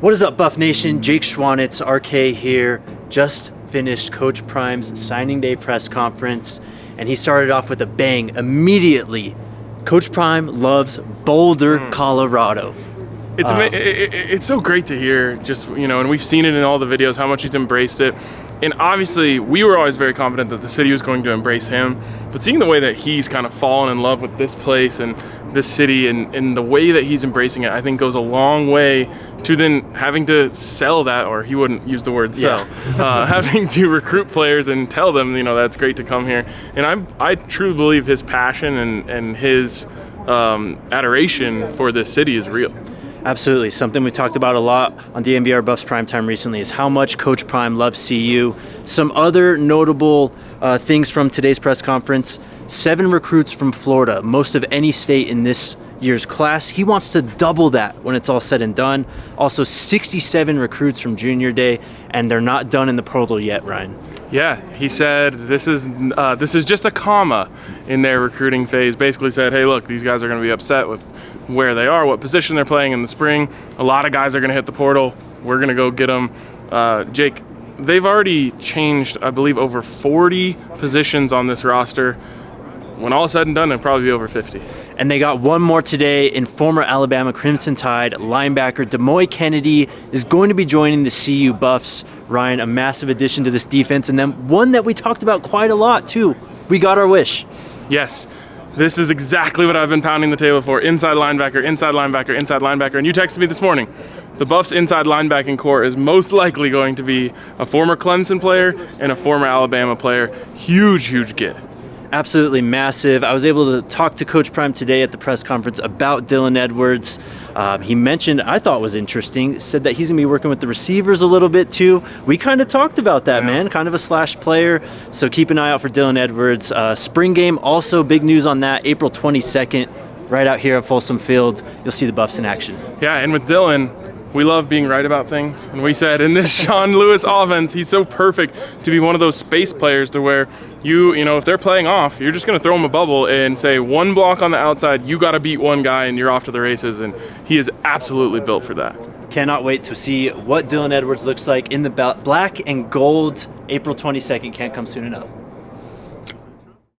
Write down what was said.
What is up, Buff Nation? Jake Schwanitz, RK here. Just finished Coach Prime's signing day press conference, and he started off with a bang immediately. Coach Prime loves Boulder, Colorado. It's so great to hear, just, you know, and we've seen it in all the videos, how much he's embraced it. And obviously, we were always very confident that the city was going to embrace him. But seeing the way that he's kind of fallen in love with this place and this city and the way that he's embracing it, I think goes a long way to then having to sell that, or he wouldn't use the word sell, having to recruit players and tell them, you know, that's great to come here. And I truly believe his passion and his adoration for this city is real. Absolutely. Something we talked about a lot on DNVR Buffs Primetime recently is how much Coach Prime loves CU. Some other notable things from today's press conference: 7 recruits from Florida, most of any state in this year's class. He wants to double that when it's all said and done. Also 67 recruits from junior day, and they're not done in the portal yet, Ryan. Yeah, he said this is just a comma in their recruiting phase. Basically said, hey, look, these guys are going to be upset with where they are, what position they're playing in the spring. A lot of guys are going to hit the portal. We're going to go get them. Jake, they've already changed, I believe, over 40 positions on this roster. When all is said and done, it'll probably be over 50. And they got one more today in former Alabama Crimson Tide linebacker Demoy Kennedy is going to be joining the CU Buffs. Ryan, a massive addition to this defense, and then one that we talked about quite a lot too. We got our wish. Yes, this is exactly what I've been pounding the table for. Inside linebacker, inside linebacker, inside linebacker. And you texted me this morning. The Buffs' inside linebacking core is most likely going to be a former Clemson player and a former Alabama player. Huge, huge get. Absolutely massive. I was able to talk to Coach Prime today at the press conference about Dylan Edwards. He mentioned, I thought was interesting, said that he's going to be working with the receivers a little bit too. We kind of talked about that, man. Kind of a slash player. So keep an eye out for Dylan Edwards. Spring game, also big news on that, April 22nd, right out here at Folsom Field. You'll see the Buffs in action. Yeah, and with Dylan, we love being right about things. And we said in this Sean Lewis offense, he's so perfect to be one of those space players to where you know, if they're playing off, you're just going to throw him a bubble and say one block on the outside, you got to beat one guy and you're off to the races. And he is absolutely built for that. Cannot wait to see what Dylan Edwards looks like in the black and gold. April 22nd can't come soon enough.